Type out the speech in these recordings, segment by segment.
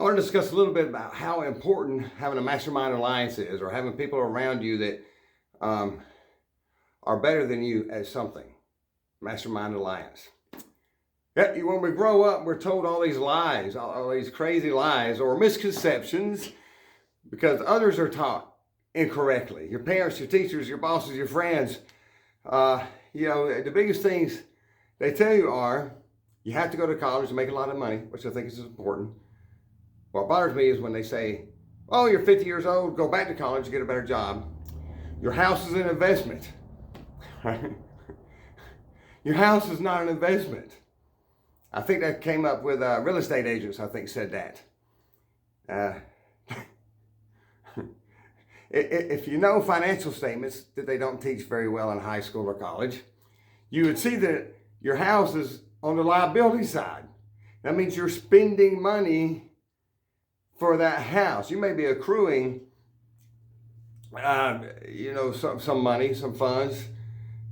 I want to discuss a little bit about how important having a mastermind alliance is, or having people around you that are better than you at something. Mastermind alliance. Yeah, when we grow up, we're told all these lies, all these crazy lies or misconceptions because others are taught incorrectly. Your parents, your teachers, your bosses, your friends. The biggest things they tell you are you have to go to college to make a lot of money, which I think is important. What bothers me is when they say, oh, you're 50 years old, go back to college, get a better job. Your house is an investment. Your house is not an investment. I think that came up with real estate agents, I think, said that. If you know financial statements that they don't teach very well in high school or college, you would see that your house is on the liability side. That means you're spending money for that house. You may be accruing, some money, some funds.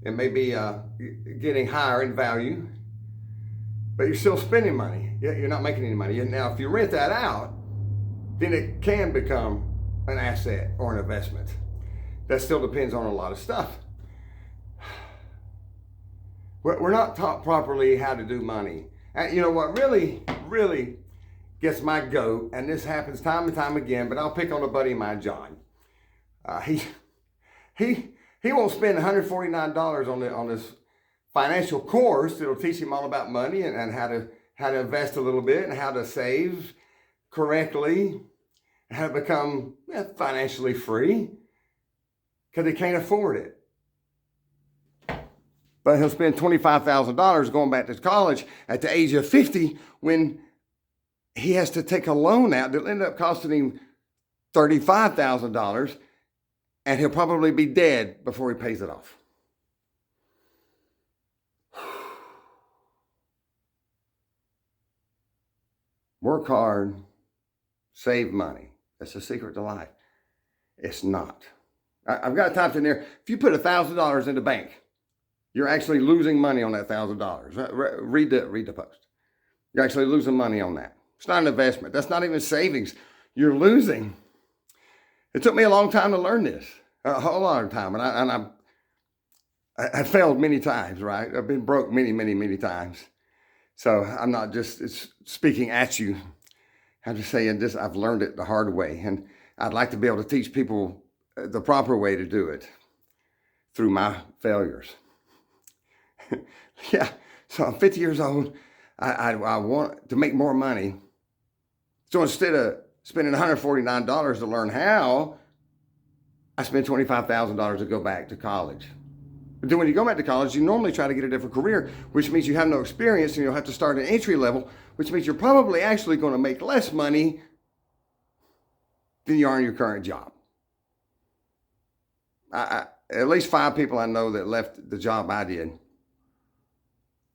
It may be getting higher in value, but you're still spending money. You're not making any money. Now, if you rent that out, then it can become an asset or an investment. That still depends on a lot of stuff. We're not taught properly how to do money. And you know what really gets my goat, and this happens time and time again, but I'll pick on a buddy of mine, John. He won't spend $149 on this financial course that'll teach him all about money and how to invest a little bit and how to save correctly, how to become financially free, because he can't afford it. But he'll spend $25,000 going back to college at the age of 50 when he has to take a loan out that'll end up costing him $35,000, and he'll probably be dead before he pays it off. Work hard, save money. That's the secret to life. It's not. I've got a typed in there. If you put $1,000 in the bank, you're actually losing money on that $1,000. Read the post. You're actually losing money on that. It's not an investment. That's not even savings. You're losing. It took me a long time to learn this, a whole lot of time, and I failed many times. Right? I've been broke many times. So I'm not just speaking at you. I'm just saying this. I've learned it the hard way, and I'd like to be able to teach people the proper way to do it through my failures. Yeah, so I'm 50 years old. I want to make more money. So instead of spending $149 to learn how, I spent $25,000 to go back to college. But then when you go back to college, you normally try to get a different career, which means you have no experience and you'll have to start at entry level, which means you're probably actually going to make less money than you are in your current job. At least 5 people I know that left the job I did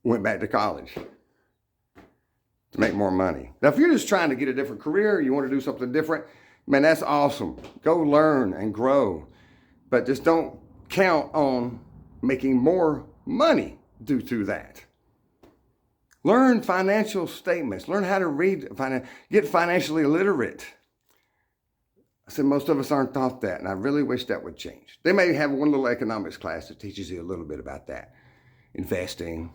went back to college to make more money. Now, if you're just trying to get a different career, you want to do something different, man, that's awesome. Go learn and grow, but just don't count on making more money due to that. Learn financial statements. Learn how to read, get financially literate. I said most of us aren't taught that, and I really wish that would change. They may have one little economics class that teaches you a little bit about that. Investing.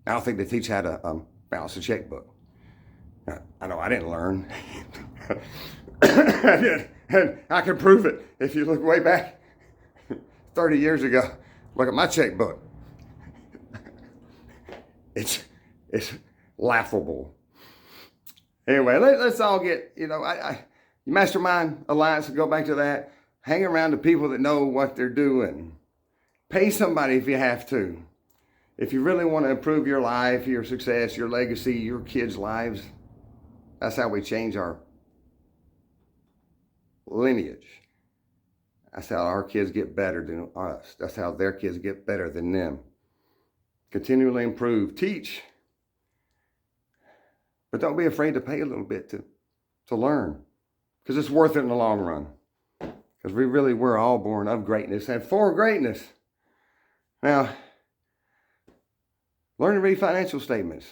I don't think they teach how to balance a checkbook. I know I didn't learn. And I can prove it. If you look way back 30 years ago, look at my checkbook. It's laughable. Anyway, let's all get, Mastermind Alliance, go back to that. Hang around the people that know what they're doing. Pay somebody if you have to. If you really want to improve your life, your success, your legacy, your kids' lives, that's how we change our lineage. That's how our kids get better than us. That's how their kids get better than them. Continually improve. Teach. But don't be afraid to pay a little bit to learn. Because it's worth it in the long run. Because we really were all born of greatness and for greatness. Now, learn to read financial statements.